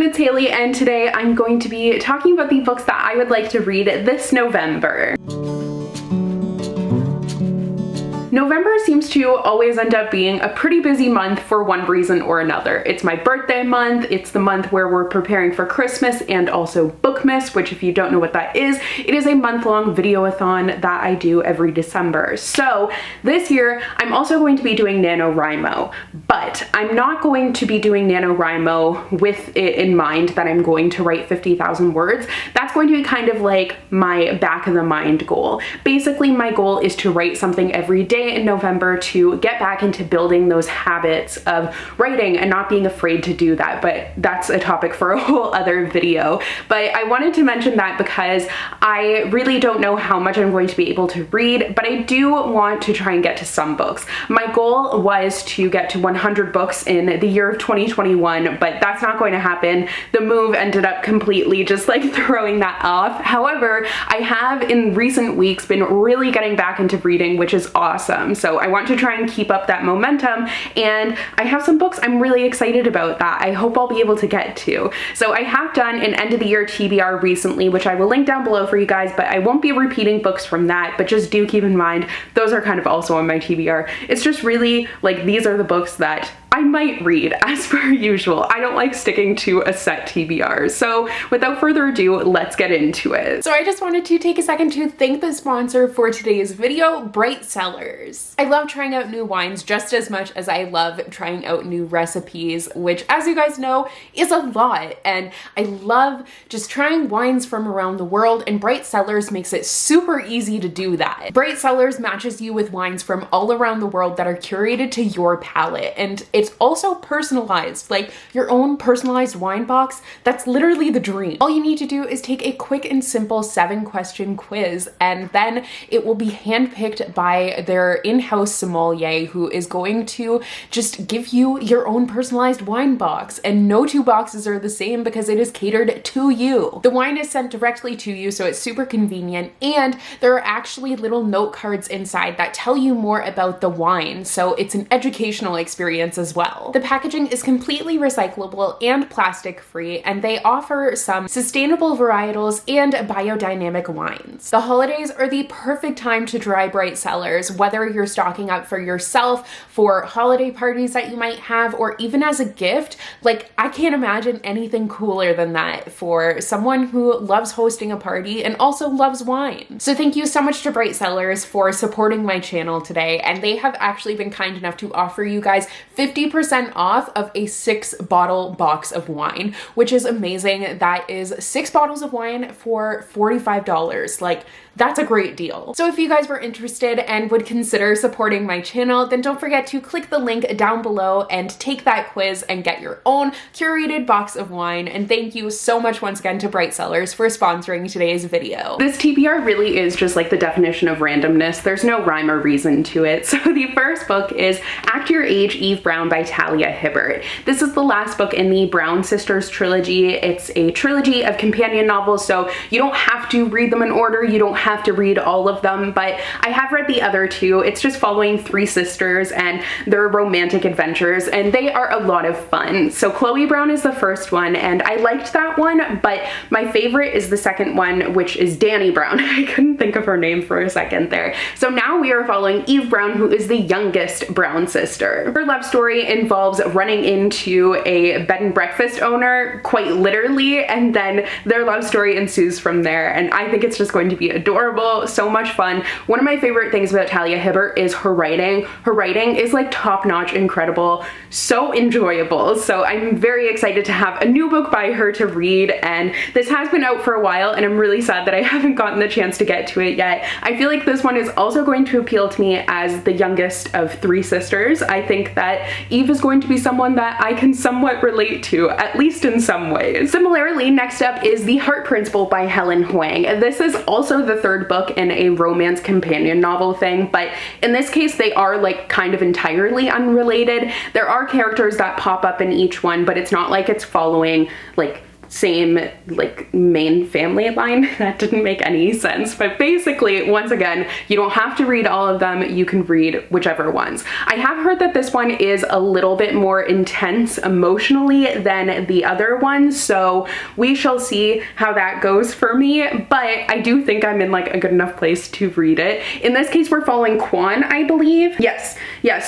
everyone, it's Hailey, and today I'm going to be talking about the books that I would like to read this November. November seems to always end up being a pretty busy month for one reason or another. It's my birthday month, it's the month where we're preparing for Christmas and also Bookmas, which if you don't know what that is, it is a month-long video-a-thon that I do every December. So this year, I'm also going to be doing NaNoWriMo, but I'm not going to be doing NaNoWriMo with it in mind that I'm going to write 50,000 words. That's going to be kind of like my back of the mind goal. Basically, my goal is to write something every day in November to get back into building those habits of writing and not being afraid to do that, but that's a topic for a whole other video. But I wanted to mention that because I really don't know how much I'm going to be able to read, but I do want to try and get to some books. My goal was to get to 100 books in the year of 2021, but that's not going to happen. The move ended up completely just like throwing that off. However, I have in recent weeks been really getting back into reading, which is awesome. So I want to try and keep up that momentum, and I have some books I'm really excited about that I hope I'll be able to get to. So I have done an end of the year TBR recently, which I will link down below for you guys, but I won't be repeating books from that, but just do keep in mind those are kind of also on my TBR. It's just really like these are the books that I might read as per usual. I don't like sticking to a set TBR. So without further ado, let's get into it. So I just wanted to take a second to thank the sponsor for today's video, Bright Cellars. I love trying out new wines just as much as I love trying out new recipes, which as you guys know is a lot. And I love just trying wines from around the world, and Bright Cellars makes it super easy to do that. Bright Cellars matches you with wines from all around the world that are curated to your palate, and it's also personalized, like your own personalized wine box. That's literally the dream. All you need to do is take a quick and simple 7-question quiz, and then it will be handpicked by their in-house sommelier who is going to just give you your own personalized wine box. And no two boxes are the same because it is catered to you. The wine is sent directly to you, so it's super convenient, and there are actually little note cards inside that tell you more about the wine, so it's an educational experience as well. The packaging is completely recyclable and plastic free, and they offer some sustainable varietals and biodynamic wines. The holidays are the perfect time to try Bright Cellars, whether you're stocking up for yourself, for holiday parties that you might have, or even as a gift. Like, I can't imagine anything cooler than that for someone who loves hosting a party and also loves wine. So thank you so much to Bright Cellars for supporting my channel today, and they have actually been kind enough to offer you guys 50% off of a 6-bottle box of wine, which is amazing. That is 6 bottles of wine for $45. Like, that's a great deal. So if you guys were interested and would consider supporting my channel, then don't forget to click the link down below and take that quiz and get your own curated box of wine. And thank you so much once again to Bright Cellars for sponsoring today's video. This TBR really is just like the definition of randomness. There's no rhyme or reason to it. So the first book is Act Your Age, Eve Brown by Talia Hibbert. This is the last book in the Brown Sisters trilogy. It's a trilogy of companion novels, so you don't have to read them in order. You don't have to read all of them, but I have read the other two. It's just following 3 sisters and their romantic adventures, and they are a lot of fun. So Chloe Brown is the first one, and I liked that one, but my favorite is the second one, which is Dani Brown. I couldn't think of her name for a second there. So now we are following Eve Brown, who is the youngest Brown sister. Her love story involves running into a bed and breakfast owner, quite literally, and then their love story ensues from there, and I think it's just going to be adorable, so much fun. One of my favorite things about Talia Hibbert is her writing. Her writing is like top-notch, incredible, so enjoyable. So I'm very excited to have a new book by her to read, and this has been out for a while, and I'm really sad that I haven't gotten the chance to get to it yet. I feel like this one is also going to appeal to me as the youngest of 3 sisters. I think that Eve is going to be someone that I can somewhat relate to, at least in some ways. Similarly, next up is The Heart Principle by Helen Huang. This is also the 3rd book in a romance companion novel thing, but in this case they are like kind of entirely unrelated. There are characters that pop up in each one, but it's not like it's following like same like main family line. That didn't make any sense, but basically, once again, you don't have to read all of them. You can read whichever ones. I have heard that this one is a little bit more intense emotionally than the other ones, so we shall see how that goes for me, but I do think I'm in like a good enough place to read it. In this case, we're following Kwan, I believe. Yes,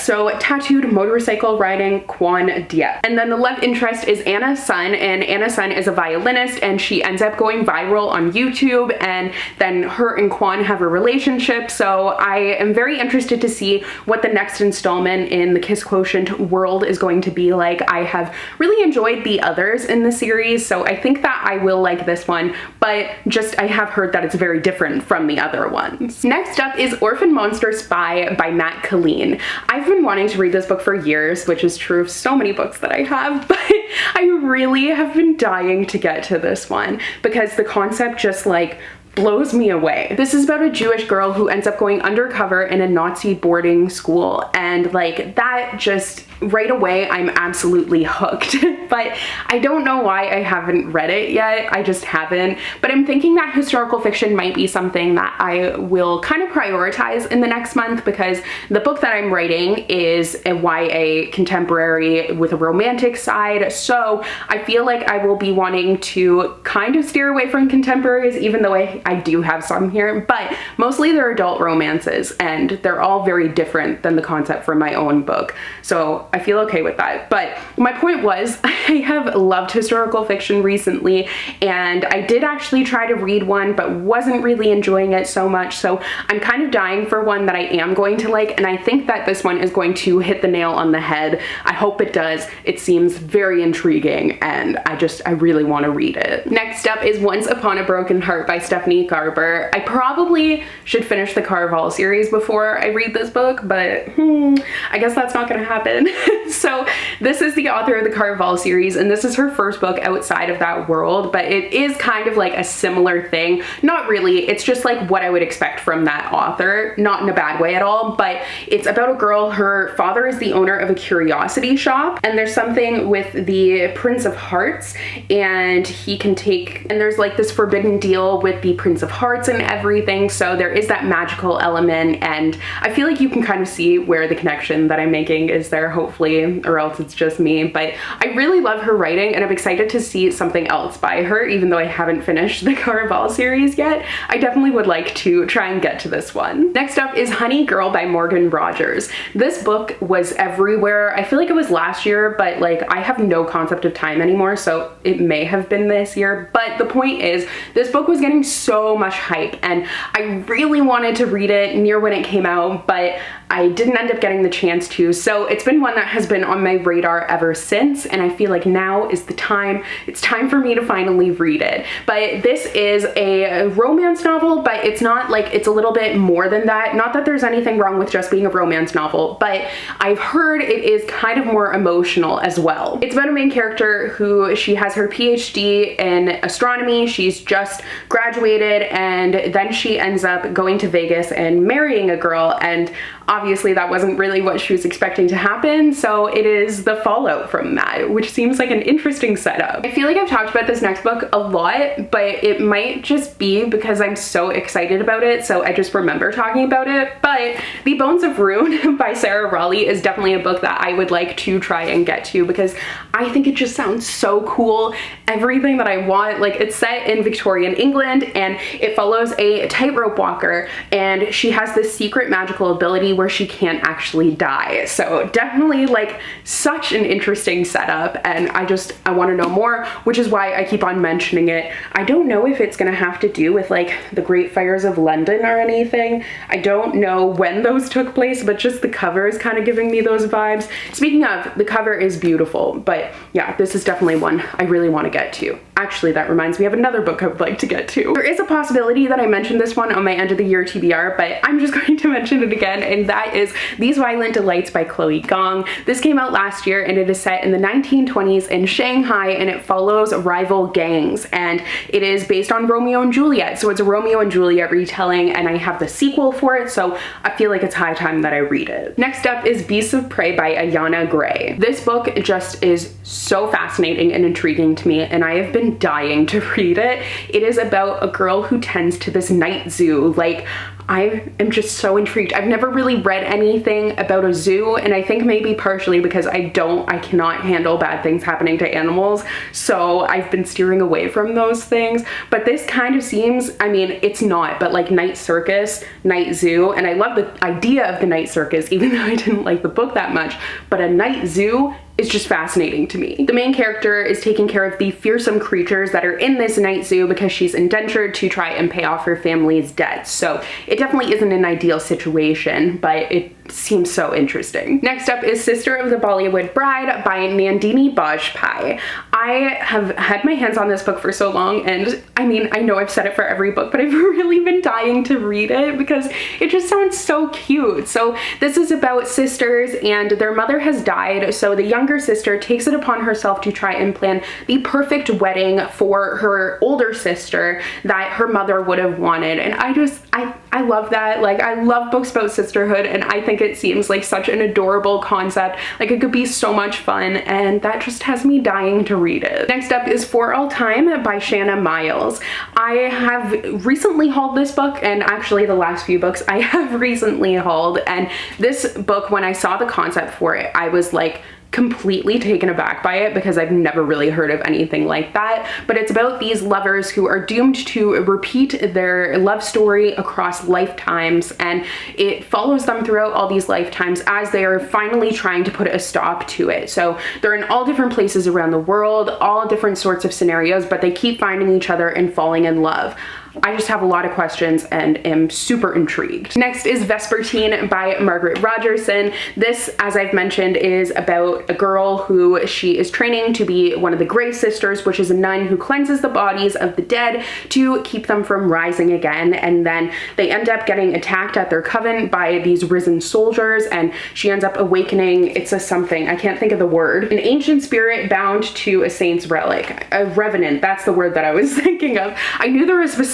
so tattooed motorcycle riding Kwan Diep. And then the love interest is Anna Sun, and Anna Sun is a violinist, and she ends up going viral on YouTube, and then her and Kwan have a relationship. So I am very interested to see what the next installment in the Kiss Quotient world is going to be like. I have really enjoyed the others in the series, so I think that I will like this one, but just I have heard that it's very different from the other ones. Next up is Orphan Monster Spy by Matt Colleen. I've been wanting to read this book for years, which is true of so many books that I have, but I really have been dying to get to this one because the concept just like blows me away. This is about a Jewish girl who ends up going undercover in a Nazi boarding school, and like that just right away I'm absolutely hooked. But I don't know why I haven't read it yet. I just haven't. But I'm thinking that historical fiction might be something that I will kind of prioritize in the next month, because the book that I'm writing is a YA contemporary with a romantic side. So I feel like I will be wanting to kind of steer away from contemporaries, even though I do have some here, but mostly they're adult romances, and they're all very different than the concept from my own book. So I feel okay with that. But my point was, I have loved historical fiction recently, and I did actually try to read one, but wasn't really enjoying it so much. So I'm kind of dying for one that I am going to like, and I think that this one is going to hit the nail on the head. I hope it does. It seems very intriguing, and I really want to read it. Next up is Once Upon a Broken Heart by Stephanie Garber. I probably should finish the Caraval series before I read this book, but I guess that's not gonna happen. So this is the author of the Caraval series, and this is her first book outside of that world, but it is kind of like a similar thing. Not really, it's just like what I would expect from that author, not in a bad way at all, but it's about a girl. Her father is the owner of a curiosity shop, and there's something with the Prince of Hearts, and he can take, and there's like this forbidden deal with the Prince of Hearts and everything, so there is that magical element, and I feel like you can kind of see where the connection that I'm making is there, hopefully, or else it's just me. But I really love her writing, and I'm excited to see something else by her, even though I haven't finished the Caraval series yet. I definitely would like to try and get to this one. Next up is Honey Girl by Morgan Rogers. This book was everywhere. I feel like it was last year, but like I have no concept of time anymore, so it may have been this year. But the point is, this book was getting so much hype, and I really wanted to read it near when it came out, but I didn't end up getting the chance to. So it's been one that has been on my radar ever since, and I feel like now is the time. It's time for me to finally read it. But this is a romance novel, but it's not like, it's a little bit more than that. Not that there's anything wrong with just being a romance novel, but I've heard it is kind of more emotional as well. It's about a main character who, she has her PhD in astronomy. She's just graduated, and then she ends up going to Vegas and marrying a girl, and obviously that wasn't really what she was expecting to happen, so it is the fallout from that, which seems like an interesting setup. I feel like I've talked about this next book a lot, but it might just be because I'm so excited about it, so I just remember talking about it. But The Bones of Roon by Sarah Raleigh is definitely a book that I would like to try and get to, because I think it just sounds so cool. Everything that I want. Like, it's set in Victorian England, and it follows a tightrope walker, and she has this secret magical ability where she can't actually die. So definitely like such an interesting setup, and I want to know more, which is why I keep on mentioning it. I don't know if it's gonna have to do with like the Great Fires of London or anything. I don't know when those took place, but just the cover is kind of giving me those vibes. Speaking of, the cover is beautiful, but yeah, this is definitely one I really want to get to. Actually, that reminds me of another book I would like to get to. There is a possibility that I mentioned this one on my end of the year TBR, but I'm just going to mention it again, and that is These Violent Delights by Chloe Gong. This came out last year, and it is set in the 1920s in Shanghai, and it follows rival gangs, and it is based on Romeo and Juliet. So it's a Romeo and Juliet retelling, and I have the sequel for it, so I feel like it's high time that I read it. Next up is Beasts of Prey by Ayana Gray. This book just is so fascinating and intriguing to me, and I have been been dying to read it. It is about a girl who tends to this night zoo. Like, I am just so intrigued. I've never really read anything about a zoo, and I think maybe partially because I cannot handle bad things happening to animals, so I've been steering away from those things. But this kind of seems, I mean, it's not, but like night circus, night zoo, and I love the idea of the night circus, even though I didn't like the book that much, but a night zoo is just fascinating to me. The main character is taking care of the fearsome creatures that are in this night zoo because she's indentured to try and pay off her family's debts. So it definitely isn't an ideal situation, but it seems so interesting. Next up is Sister of the Bollywood Bride by Nandini Bajpai. I have had my hands on this book for so long, and I mean, I know I've said it for every book, but I've really been dying to read it because it just sounds so cute. So this is about sisters, and their mother has died, so the younger sister takes it upon herself to try and plan the perfect wedding for her older sister that her mother would have wanted. And I love that. Like, I love books about sisterhood, and I think it seems like such an adorable concept. Like, it could be so much fun, and that just has me dying to read it. Next up is For All Time by Shanna Miles. I have recently hauled this book, and actually the last few books I have recently hauled, and this book, when I saw the concept for it, I was like completely taken aback by it because I've never really heard of anything like that. But it's about these lovers who are doomed to repeat their love story across lifetimes, and it follows them throughout all these lifetimes as they are finally trying to put a stop to it. So they're in all different places around the world, all different sorts of scenarios, but they keep finding each other and falling in love. I just have a lot of questions and am super intrigued. Next is Vesper by Margaret Rogerson. This, as I've mentioned, is about a girl who she is training to be one of the Grey Sisters, which is a nun who cleanses the bodies of the dead to keep them from rising again. And then they end up getting attacked at their coven by these risen soldiers, and she ends up awakening, it's a something, I can't think of the word, an ancient spirit bound to a saint's relic. A revenant, that's the word that I was thinking of. I knew there was a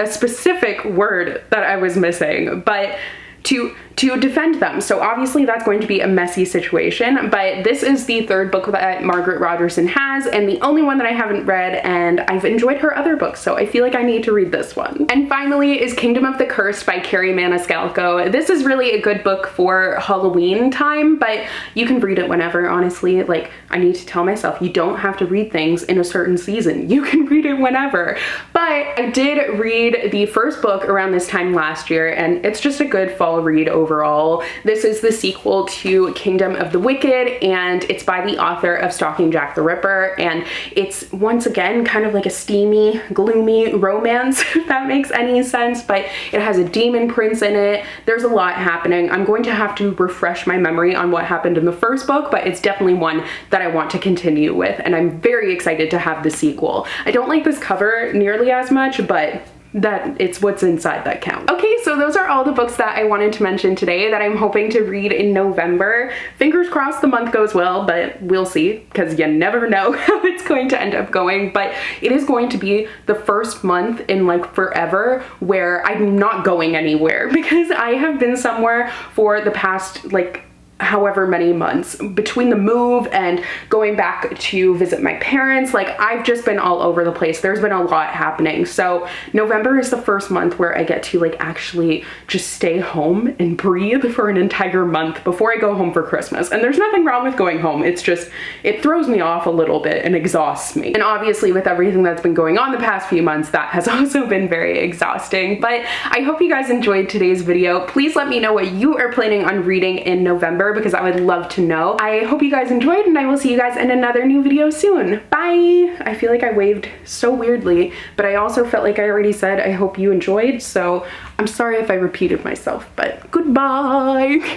specific word that I was missing, but to defend them. So obviously that's going to be a messy situation, but this is the third book that Margaret Rogerson has, and the only one that I haven't read, and I've enjoyed her other books, so I feel like I need to read this one. And finally is Kingdom of the Cursed by Carrie Maniscalco. This is really a good book for Halloween time, but you can read it whenever, honestly. Like, I need to tell myself, you don't have to read things in a certain season. You can read it whenever. But I did read the first book around this time last year, and it's just a good fall read overall. This is the sequel to Kingdom of the Wicked, and it's by the author of Stalking Jack the Ripper, and it's once again kind of like a steamy, gloomy romance, if that makes any sense, but it has a demon prince in it. There's a lot happening. I'm going to have to refresh my memory on what happened in the first book, but it's definitely one that I want to continue with, and I'm very excited to have the sequel. I don't like this cover nearly as much, but that it's what's inside that counts. Okay, so those are all the books that I wanted to mention today that I'm hoping to read in November. Fingers crossed the month goes well, but we'll see, because you never know how it's going to end up going. But it is going to be the first month in like forever where I'm not going anywhere, because I have been somewhere for the past like however many months between the move and going back to visit my parents. Like, I've just been all over the place. There's been a lot happening. So November is the first month where I get to like actually just stay home and breathe for an entire month before I go home for Christmas. And there's nothing wrong with going home. It's just, it throws me off a little bit and exhausts me. And obviously with everything that's been going on the past few months, that has also been very exhausting. But I hope you guys enjoyed today's video. Please let me know what you are planning on reading in November, because I would love to know. I hope you guys enjoyed, and I will see you guys in another new video soon. Bye! I feel like I waved so weirdly, but I also felt like I already said I hope you enjoyed, so I'm sorry if I repeated myself, but goodbye!